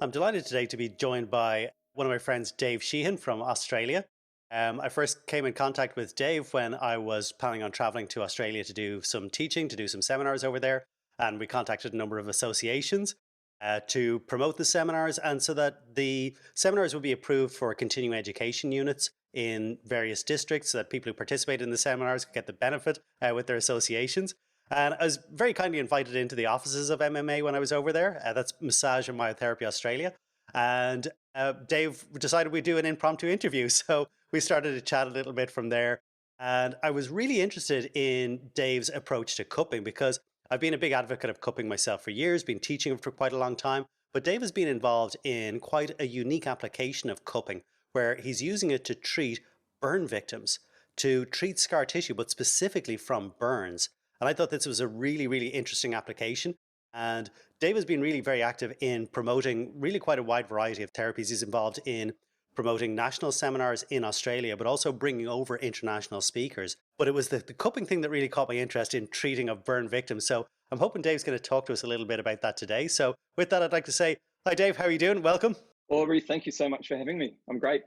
I'm delighted today to be joined by one of my friends, Dave Sheehan from Australia. I first came in contact with Dave when I was planning on traveling to Australia to do some teaching, to do some seminars over there. And we contacted a number of associations to promote the seminars and so that the seminars would be approved for continuing education units in various districts so that people who participate in the seminars could get the benefit with their associations. And I was very kindly invited into the offices of MMA when I was over there. That's Massage Myotherapy Australia. And Dave decided we'd do an impromptu interview. So we started to chat a little bit from there. And I was really interested in Dave's approach to cupping because I've been a big advocate of cupping myself for years, been teaching for quite a long time. But Dave has been involved in quite a unique application of cupping where he's using it to treat burn victims, to treat scar tissue, but specifically from burns. And I thought this was a really, really interesting application. And Dave has been really very active in promoting really quite a wide variety of therapies. He's involved in promoting national seminars in Australia, but also bringing over international speakers. But it was the cupping thing that really caught my interest in treating of burn victims. So I'm hoping Dave's going to talk to us a little bit about that today. So with that, I'd like to say, hi, Dave, how are you doing? Welcome. Aubrey, thank you so much for having me. I'm great.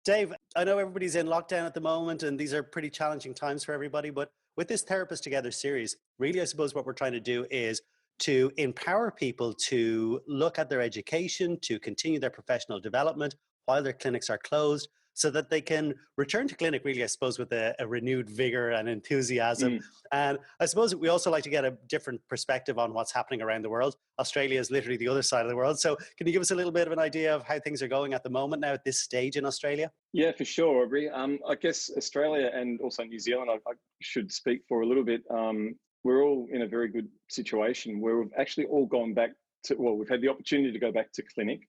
Dave, I know everybody's in lockdown at the moment and these are pretty challenging times for everybody, but with this Therapist Together series, really, I suppose what we're trying to do is to empower people to look at their education, to continue their professional development while their clinics are closed, so that they can return to clinic, really, I suppose, with a renewed vigor and enthusiasm. And I suppose we also like to get a different perspective on what's happening around the world. Australia is literally the other side of the world. So can you give us a little bit of an idea of how things are going at the moment now at this stage in Australia? Yeah, for sure, Aubrey. I guess Australia and also New Zealand, I should speak for a little bit. We're all in a very good situation where we've actually all gone back to, well, we've had the opportunity to go back to clinic.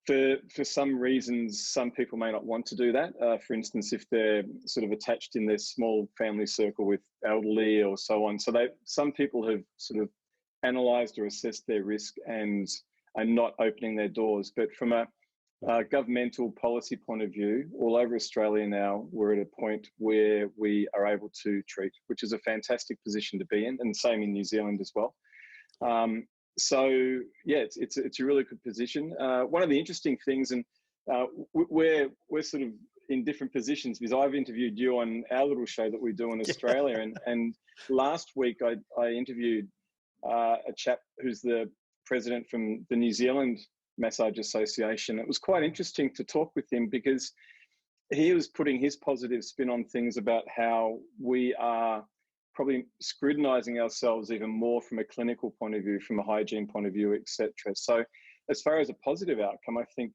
For some reasons, some people may not want to do that. For instance, if they're sort of attached in their small family circle with elderly or so on. So some people have sort of analysed or assessed their risk and are not opening their doors. But from a governmental policy point of view, all over Australia now, we're at a point where we are able to treat, which is a fantastic position to be in, and same in New Zealand as well. So yeah, it's a really good position. One of the interesting things, and we're sort of in different positions because I've interviewed you on our little show that we do in Australia, and last week I interviewed a chap who's the president from the New Zealand Massage Association. It was quite interesting to talk with him because he was putting his positive spin on things about how we are probably scrutinizing ourselves even more from a clinical point of view, from a hygiene point of view, etc. So as far as a positive outcome, I think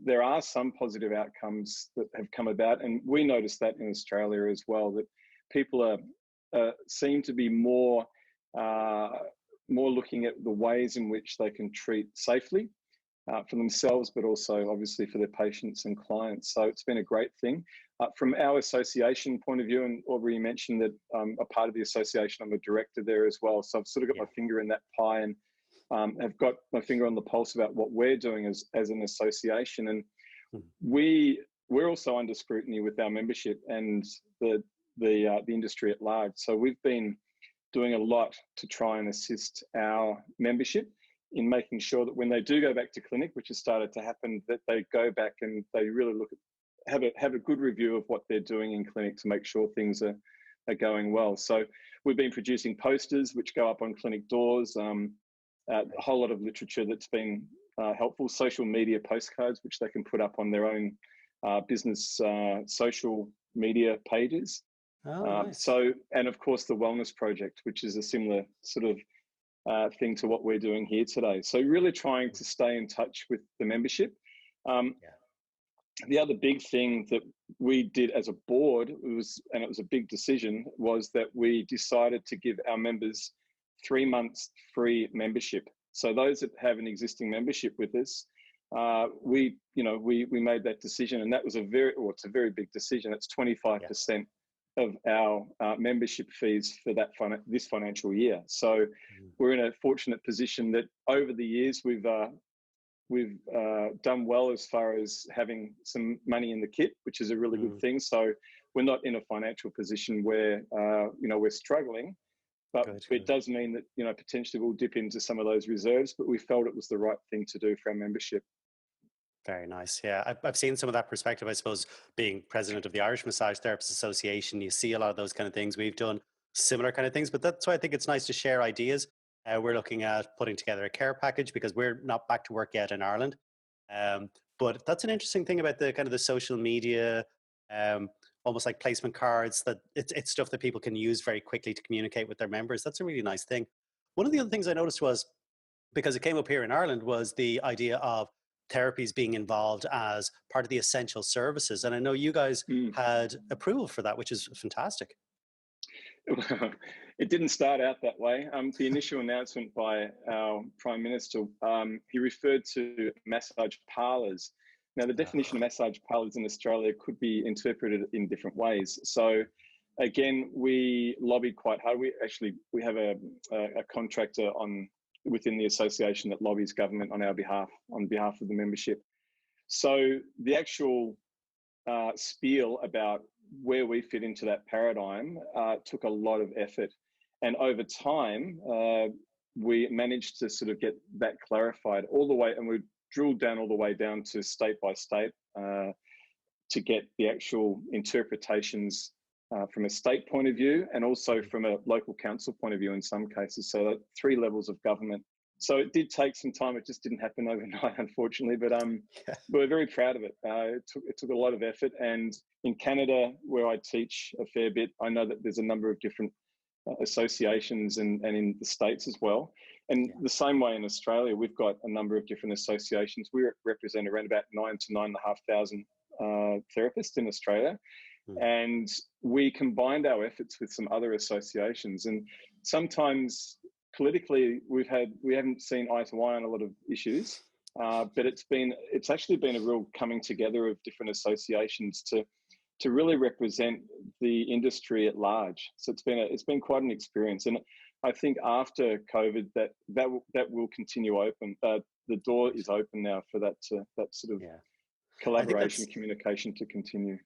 there are some positive outcomes that have come about, and we noticed that in Australia as well, that people seem to be more looking at the ways in which they can treat safely for themselves, but also obviously for their patients and clients. So it's been a great thing. From our association point of view, and Aubrey mentioned that I'm a part of the association, I'm a director there as well. So I've sort of got my finger in that pie and have got my finger on the pulse about what we're doing as an association. And we're also under scrutiny with our membership and the industry at large. So we've been doing a lot to try and assist our membership in making sure that when they do go back to clinic, which has started to happen, that they go back and they really look at, have a good review of what they're doing in clinic to make sure things are going well. So we've been producing posters which go up on clinic doors, a whole lot of literature that's been helpful, social media postcards which they can put up on their own business social media pages. Oh, nice. So, and of course the Wellness Project, which is a similar sort of thing to what we're doing here today. So really trying to stay in touch with the membership. The other big thing that we did as a board and it was a big decision, was that we decided to give our members 3 months free membership. So those that have an existing membership with us, we made that decision, and that was it's a very big decision. It's 25% of our membership fees for this financial year. So we're in a fortunate position that over the years we've done well as far as having some money in the kit, which is a really good thing. So we're not in a financial position where we're struggling, But Good, it good. does mean that, potentially we'll dip into some of those reserves, but we felt it was the right thing to do for our membership. Very nice. Yeah, I've seen some of that perspective. I suppose being president of the Irish Massage Therapists Association, you see a lot of those kind of things. We've done similar kind of things, but that's why I think it's nice to share ideas. We're looking at putting together a care package because we're not back to work yet in Ireland. But that's an interesting thing about the kind of the social media, um, almost like placement cards. That it's stuff that people can use very quickly to communicate with their members. That's a really nice thing. One of the other things I noticed was, because it came up here in Ireland, was the idea of therapies being involved as part of the essential services. And I know you guys Mm. had approval for that, which is fantastic. It didn't start out that way. The initial announcement by our Prime Minister, he referred to massage parlours. Now, the definition of massage parlours in Australia could be interpreted in different ways. So, again, we lobbied quite hard. We have a contractor within the association that lobbies government on our behalf, on behalf of the membership. So the actual spiel about where we fit into that paradigm took a lot of effort. And over time, we managed to sort of get that clarified all the way, and we drilled down all the way down to state by state to get the actual interpretations from a state point of view and also from a local council point of view in some cases. So 3 levels of government. So it did take some time. It just didn't happen overnight, unfortunately. But Yeah, we're very proud of it. It took a lot of effort. And in Canada, where I teach a fair bit, I know that there's a number of different associations and in the States as well. And yeah, the same way in Australia, we've got a number of different associations. We represent around about 9,000 to 9,500 therapists in Australia. mm, And we combined our efforts with some other associations. And sometimes politically, we haven't seen eye to eye on a lot of issues. But it's actually been a real coming together of different associations to really represent the industry at large. So it's been quite an experience, and I think after COVID that will continue open. The door right. is open now for that sort of Yeah. I think collaboration, that's communication to continue.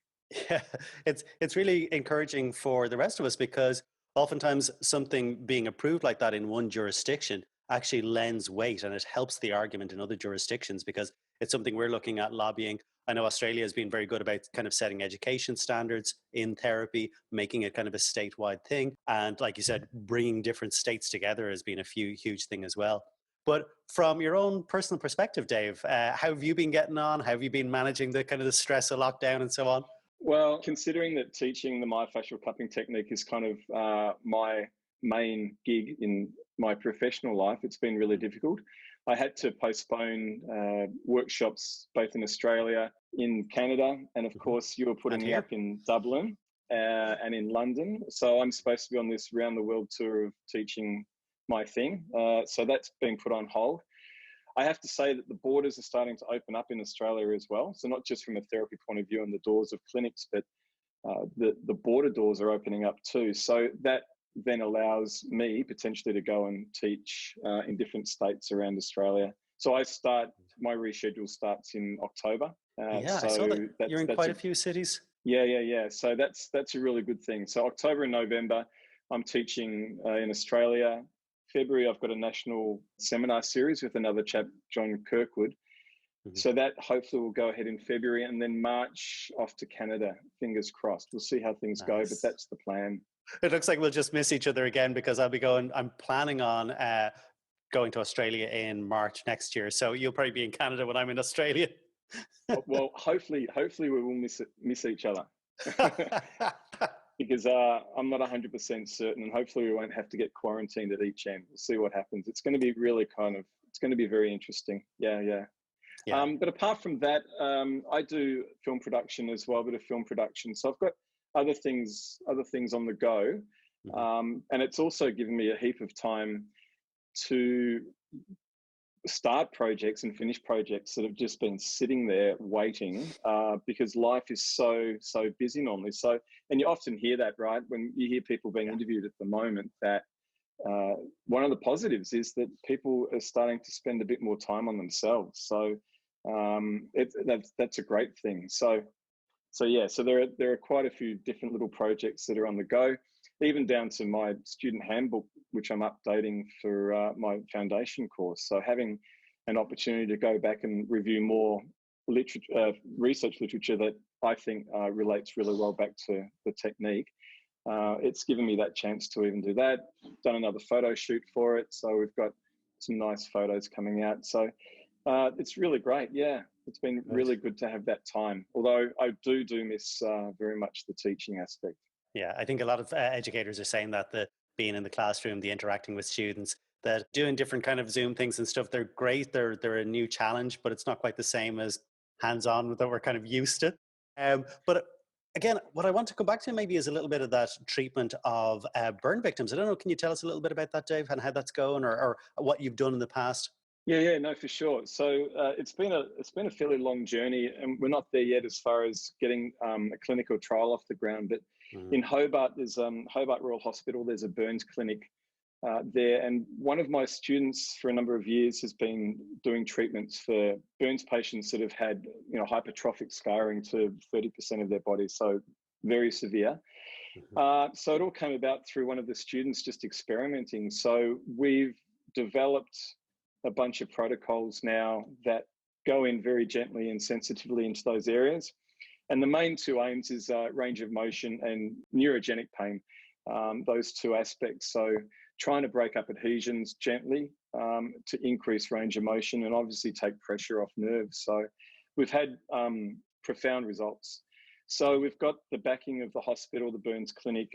Yeah, it's really encouraging for the rest of us, because oftentimes something being approved like that in one jurisdiction actually lends weight, and it helps the argument in other jurisdictions because it's something we're looking at lobbying. I know Australia has been very good about kind of setting education standards in therapy, making it kind of a statewide thing. And like you said, bringing different states together has been a huge thing as well. But from your own personal perspective, Dave, how have you been getting on? How have you been managing the kind of the stress of lockdown and so on? Well, considering that teaching the myofascial cupping technique is kind of my main gig in my professional life, it's been really difficult. I had to postpone workshops both in Australia, in Canada, and of Mhm. course, you were putting And me up here. in Dublin and in London. So I'm supposed to be on this round the world tour of teaching my thing. So that's been put on hold. I have to say that the borders are starting to open up in Australia as well. So not just from a therapy point of view and the doors of clinics, but the border doors are opening up too. So that then allows me potentially to go and teach in different states around Australia. So my reschedule starts in October. Yeah, I saw So that you're in that's quite a a few cities. yeah. So that's a really good thing. So October and November, I'm teaching in Australia. February, I've got a national seminar series with another chap, John Kirkwood. Mhm. So that hopefully will go ahead in February, and then March off to Canada. Fingers crossed. We'll see how things go, but Nice. that's the plan. It looks like we'll just miss each other again, because I'm planning on going to Australia in March next year. So you'll probably be in Canada when I'm in Australia. Well, hopefully we will miss each other. Because I'm not 100% certain, and hopefully we won't have to get quarantined at each end. We'll see what happens. It's going to be it's going to be very interesting. Yeah. Yeah. But apart from that, I do film production as well, a bit of film production. So I've got other things on the go, Mhm. and it's also given me a heap of time to start projects and finish projects that have just been sitting there waiting because life is so busy normally. So, and you often hear that, right, when you hear people being Yeah. interviewed at the moment, that one of the positives is that people are starting to spend a bit more time on themselves. So that's a great thing. So yeah, so there are quite a few different little projects that are on the go. even down to my student handbook, which I'm updating for my foundation course. So having an opportunity to go back and review more research literature that I think relates really well back to the technique. It's given me that chance to even do that. Done another photo shoot for it, so we've got some nice photos coming out. So it's really great. Yeah, it's been Right. really good to have that time. Although I do miss very much the teaching aspect. Yeah, I think a lot of educators are saying that the being in the classroom, the interacting with students, that doing different kind of Zoom things and stuff, they're great. They're a new challenge, but it's not quite the same as hands-on that we're kind of used to. But again, what I want to come back to maybe is a little bit of that treatment of burn victims. I don't know. Can you tell us a little bit about that, Dave, and how that's going, or what you've done in the past? Yeah, no, for sure. So it's been a fairly long journey, and we're not there yet as far as getting a clinical trial off the ground. But Mm, in Hobart, there's Hobart Royal Hospital. There's a burns clinic there, and one of my students for a number of years has been doing treatments for burns patients that have had hypertrophic scarring to 30% of their body, so very severe. mhm, So it all came about through one of the students just experimenting. So we've developed a bunch of protocols now that go in very gently and sensitively into those areas. And the main two aims is range of motion and neurogenic pain, those two aspects. So trying to break up adhesions gently to increase range of motion and obviously take pressure off nerves. So we've had profound results. So we've got the backing of the hospital, the burns clinic,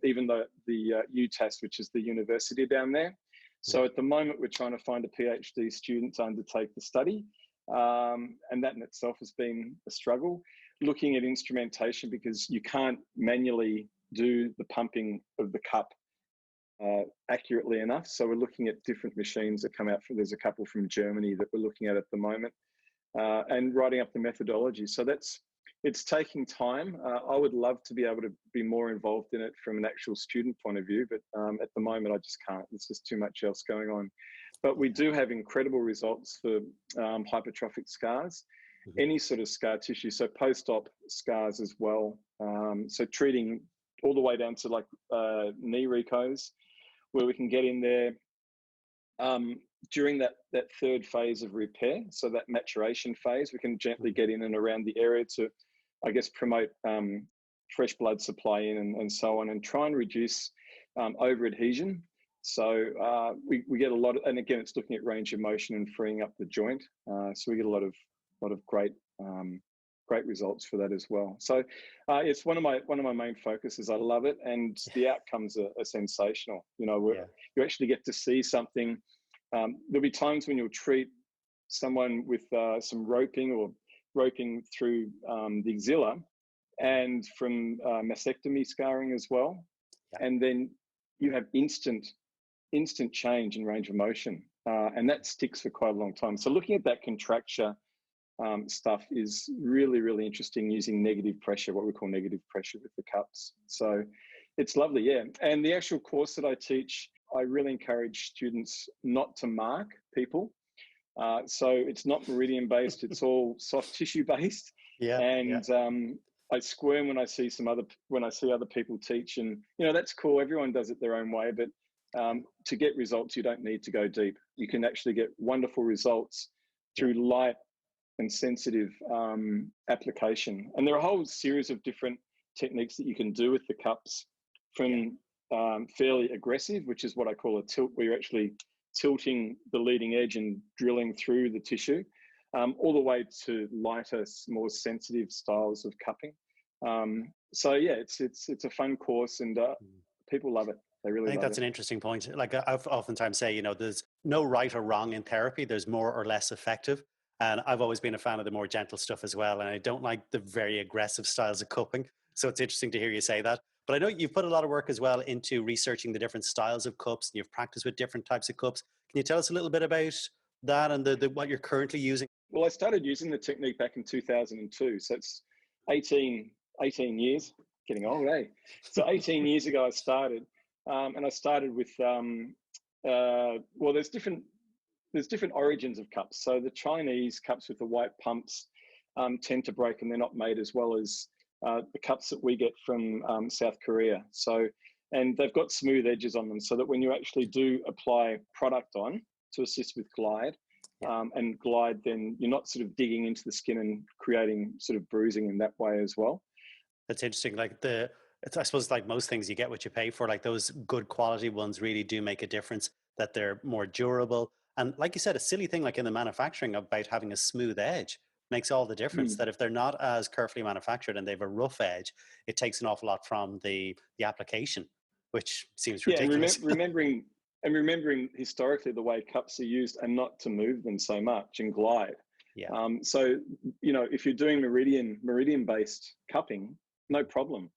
even the UTAS, which is the university down there. mm, So at the moment, we're trying to find a PhD student to undertake the study. And that in itself has been a struggle. Looking at instrumentation, because you can't manually do the pumping of the cup accurately enough. So we're looking at different machines that come out from, there's a couple from Germany that we're looking at the moment, and writing up the methodology. So it's taking time. I would love to be able to be more involved in it from an actual student point of view, but at the moment I just can't. There's just too much else going on. But we do have incredible results for hypertrophic scars, mhm. any sort of scar tissue, so post-op scars as well. So treating all the way down to like knee recos, where we can get in there during that third phase of repair, so that maturation phase, we can gently get in and around the area to, I guess, promote fresh blood supply in and so on, and try and reduce over adhesion. So we get a lot of, and again, it's looking at range of motion and freeing up the joint. So we get a lot of great great results for that as well. So it's one of my main focuses. I love it, and the outcomes are sensational. Yeah. You actually get to see something. There'll be times when you'll treat someone with some roping through the axilla, Mhm. and from mastectomy scarring as well, Yeah. and then you have instant change in range of motion, and that sticks for quite a long time. So looking at that contracture stuff is really interesting, using negative pressure, what we call negative pressure with the cups. So it's lovely, yeah. And the actual course that I teach, I really encourage students not to mark people. So it's not meridian based; it's all soft tissue based. Yeah. Yeah. And I squirm when I see other people teach, and that's cool. Everyone does it their own way, but to get results, you don't need to go deep. You can actually get wonderful results Yeah. through light and sensitive application. And there are a whole series of different techniques that you can do with the cups, Yeah. from fairly aggressive, which is what I call a tilt, where you're actually tilting the leading edge and drilling through the tissue, all the way to lighter, more sensitive styles of cupping. So yeah, it's a fun course, and Mm. people love it. They I really think love that's it. an interesting point. Like I've oftentimes say, there's no right or wrong in therapy. There's more or less effective. And I've always been a fan of the more gentle stuff as well. And I don't like the very aggressive styles of cupping. So it's interesting to hear you say that. But I know you've put a lot of work as well into researching the different styles of cups, and you've practiced with different types of cups. Can you tell us a little bit about that and the what you're currently using? Well, I started using the technique back in 2002. So it's 18 years, getting old, eh? So 18 years ago, I started, and I started with, well, there's different origins of cups. So the Chinese cups with the white pumps tend to break, and they're not made as well as the cups that we get from South Korea. So and they've got smooth edges on them, so that when you actually do apply product on to assist with glide, Yeah. and glide, then you're not sort of digging into the skin and creating sort of bruising in that way as well. That's interesting. I suppose like most things, you get what you pay for. Like those good quality ones really do make a difference. That they're more durable, and like you said, a silly thing like in the manufacturing about having a smooth edge makes all the difference. Mm. That if they're not as carefully manufactured and they have a rough edge, it takes an awful lot from the application, which seems Yeah, and ridiculous. remembering historically the way cups are used, and not to move them so much and glide. Yeah. So if you're doing meridian based cupping, no problem.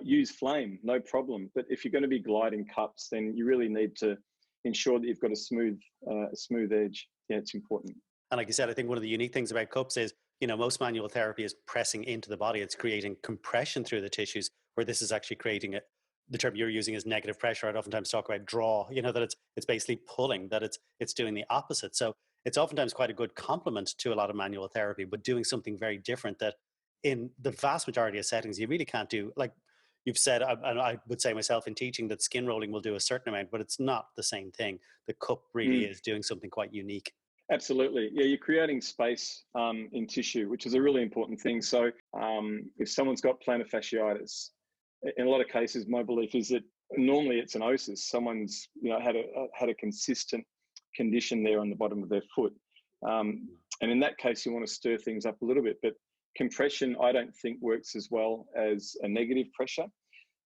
Use flame, no problem. But if you're going to be gliding cups, then you really need to ensure that you've got a smooth edge. Yeah, it's important. And like you said, I think one of the unique things about cups is, most manual therapy is pressing into the body. It's creating compression through the tissues, where this is actually creating the term you're using is negative pressure. I'd oftentimes talk about draw, that it's basically pulling, that it's doing the opposite. So it's oftentimes quite a good complement to a lot of manual therapy, but doing something very different that in the vast majority of settings, you really can't do. Like you've said, and I would say myself in teaching, that skin rolling will do a certain amount, but it's not the same thing. The cup really Mm. is doing something quite unique. Absolutely. Yeah, you're creating space in tissue, which is a really important thing. So if someone's got plantar fasciitis, in a lot of cases, my belief is that normally it's an osis. Someone's had a consistent condition there on the bottom of their foot. And in that case, you want to stir things up a little bit. But compression, I don't think works as well as a negative pressure.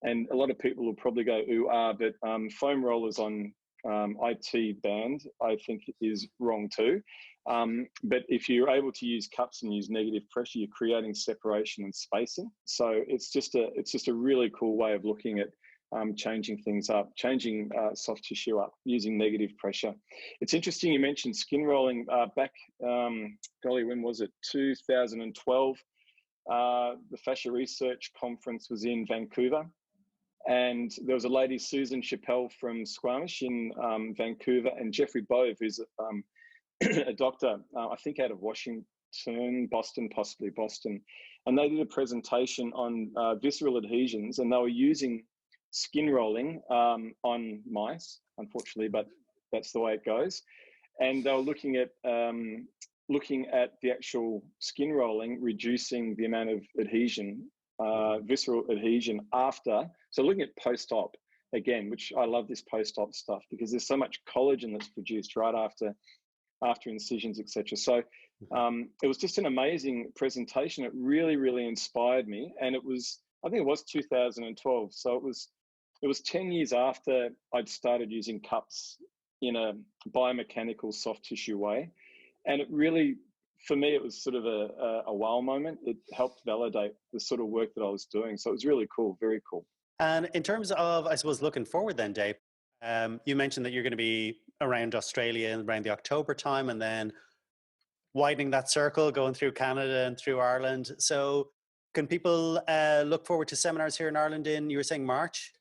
And a lot of people will probably go, ooh, but foam rollers on IT band, I think is wrong too. But if you're able to use cups and use negative pressure, you're creating separation and spacing. So it's just a really cool way of looking at changing things up, changing soft tissue up using negative pressure. It's interesting you mentioned skin rolling. Back, golly, when was it? 2012. The Fascia Research Conference was in Vancouver. And there was a lady, Susan Chappell from Squamish in Vancouver, and Jeffrey Bove, who's a doctor, I think out of Washington, Boston, possibly Boston. And they did a presentation on visceral adhesions, and they were using skin rolling on mice, unfortunately, but that's the way it goes. And they were looking at the actual skin rolling, reducing the amount of adhesion, visceral adhesion after. So looking at post-op again, which I love this post-op stuff because there's so much collagen that's produced right after incisions, etc. So it was just an amazing presentation. It really, really inspired me, and I think it was 2012. So it was 10 years after I'd started using cups in a biomechanical soft tissue way, and it really, for me, it was sort of a wow moment. It helped validate the sort of work that I was doing. So it was really cool, very cool. And in terms of, I suppose, looking forward then, Dave, you mentioned that you're going to be around Australia around the October time, and then widening that circle, going through Canada and through Ireland. So can people look forward to seminars here in Ireland you were saying March?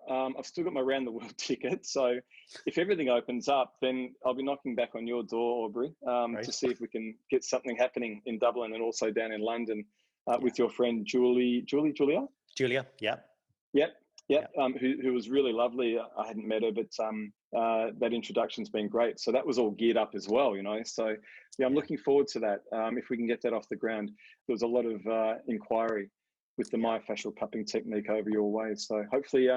I've still got my round the world ticket. So if everything opens up, then I'll be knocking back on your door, Aubrey, Right. to see if we can get something happening in Dublin and also down in London with your friend Julia? Julia, yeah. Yep. Who was really lovely. I hadn't met her, but that introduction's been great. So that was all geared up as well, So yeah, I'm looking forward to that. If we can get that off the ground, there was a lot of inquiry with the myofascial cupping technique over your way. So hopefully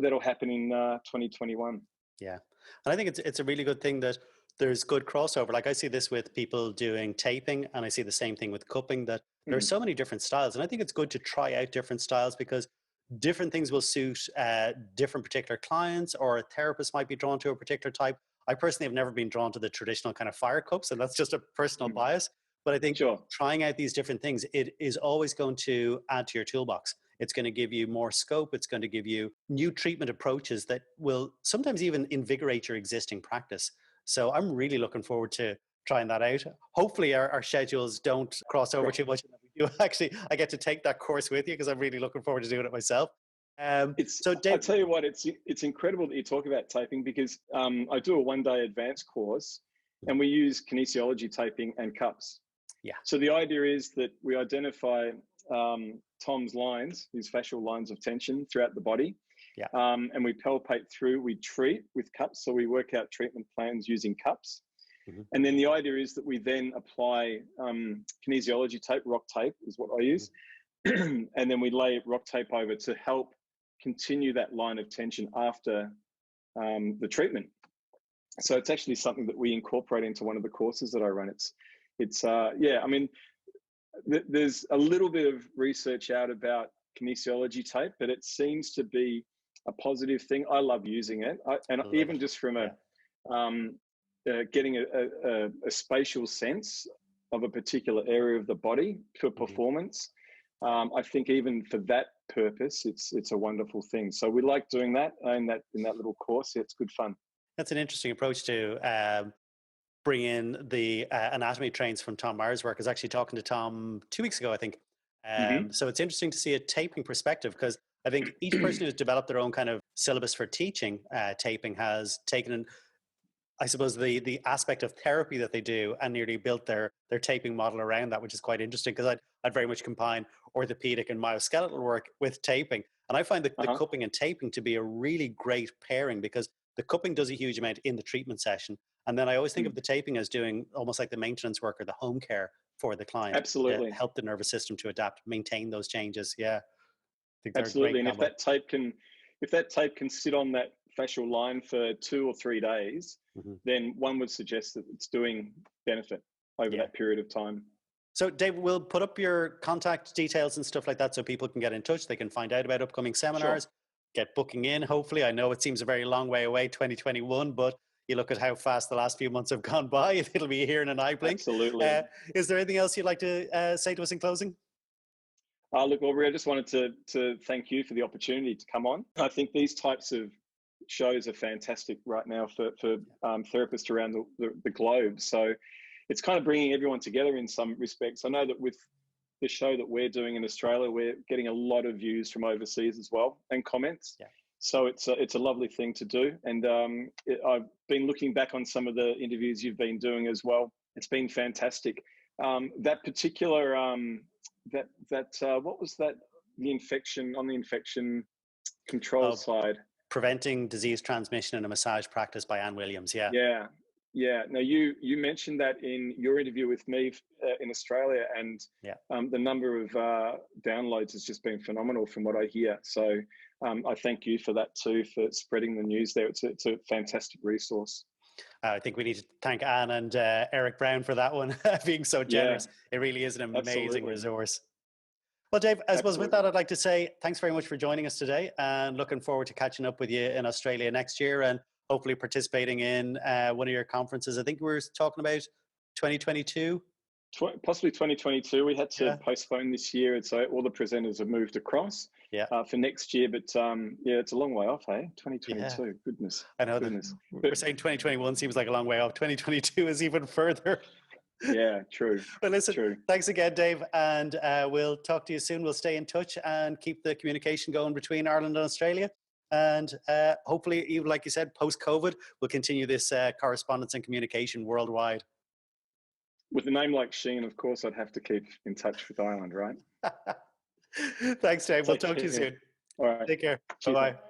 that'll happen in 2021. Yeah, and I think it's a really good thing that there's good crossover. Like I see this with people doing taping, and I see the same thing with cupping. That there are so many different styles, and I think it's good to try out different styles because different things will suit different particular clients, or a therapist might be drawn to a particular type. I personally have never been drawn to the traditional kind of fire cups, and that's just a personal bias. But I think Sure. trying out these different things, it is always going to add to your toolbox. It's going to give you more scope. It's going to give you new treatment approaches that will sometimes even invigorate your existing practice. So I'm really looking forward to trying that out. Hopefully our schedules don't cross over too much. Actually, I get to take that course with you because I'm really looking forward to doing it myself. So I Dave, tell you what, it's incredible that you talk about taping because I do a 1-day advanced course and we use kinesiology taping and cups. Yeah. So the idea is that we identify Tom's lines, his fascial lines of tension throughout the body. Yeah. and we palpate through. We treat with cups, so we work out treatment plans using cups. Hmm. And then the idea is that we then apply kinesiology tape, rock tape is what I use, and then we lay rock tape over to help continue that line of tension after the treatment. So it's actually something that we incorporate into one of the courses that I run. Yeah, I mean, there's a little bit of research out about kinesiology tape, but it seems to be a positive thing. I love using it, and I love even it. just from Yeah. getting a spatial sense of a particular area of the body for Mhm. performance. I think even for that purpose, it's a wonderful thing. So we like doing that in that little course. It's good fun. That's an interesting approach to bring in the anatomy trains from Tom Myers' work. I was actually talking to Tom 2 weeks ago, I think. Hmm. So it's interesting to see a taping perspective because I think each person who's developed their own kind of syllabus for teaching taping has taken an, I suppose the aspect of therapy that they do and nearly built their taping model around that, which is quite interesting because I'd very much combine orthopedic and myoskeletal work with taping. And I find the Uh-huh. cupping and taping to be a really great pairing because the cupping does a huge amount in the treatment session. And then I always think Mm. of the taping as doing almost like the maintenance work or the home care for the client to Absolutely. help the nervous system to adapt, maintain those changes. Yeah, I think they're a Absolutely. great And combo. if that tape can sit on that fascial line for 2 or 3 days, Mhm. then one would suggest that it's doing benefit over Yeah. that period of time. So, Dave, we'll put up your contact details and stuff like that so people can get in touch. They can find out about upcoming Sure. seminars, get booking in. Hopefully, I know it seems a very long way away, 2021, but you look at how fast the last few months have gone by, it'll be here in an eye blink. Absolutely. Uh, is there anything else you'd like to say to us in closing? Look, Aubrey, I just wanted to thank you for the opportunity to come on. I think these types of shows are fantastic right now for therapists around the globe. So it's kind of bringing everyone together in some respects. I know that with the show that we're doing in Australia, we're getting a lot of views from overseas as well and comments. Yeah. So it's a lovely thing to do. And I've been looking back on some of the interviews you've been doing as well. It's been fantastic. That particular what was that? The infection on the infection control Uh, side. Preventing disease transmission in a massage practice by Anne Williams. Yeah. Yeah, yeah. Now you mentioned that in your interview with me in Australia, and Yeah. the number of downloads has just been phenomenal from what I hear. So I thank you for that too, for spreading the news there. It's a fantastic resource. I think we need to thank Anne and Eric Brown for that one, being so Yeah, generous. It really is an amazing absolutely, resource. Well, Dave, I suppose with that, absolutely. I'd like to say thanks very much for joining us today and looking forward to catching up with you in Australia next year and hopefully participating in one of your conferences. I think we were talking about 2022. Possibly 2022. We had to Yeah. postpone this year, and so all the presenters have moved across Yeah. for next year. But yeah, it's a long way off, hey? Yeah. 2022. Goodness, I know that goodness. we're But saying 2021 seems like a long way off. 2022 is even further. yeah, true, But listen, true. thanks again, Dave. And we'll talk to you soon. We'll stay in touch and keep the communication going between Ireland and Australia. And hopefully, even like you said, post COVID, we'll continue this correspondence and communication worldwide. With a name like Sheen, of course, I'd have to keep in touch with Ireland, right? Thanks, Dave. We'll Take talk to you care. soon. All right. Take care. Bye Cheers, mate. bye.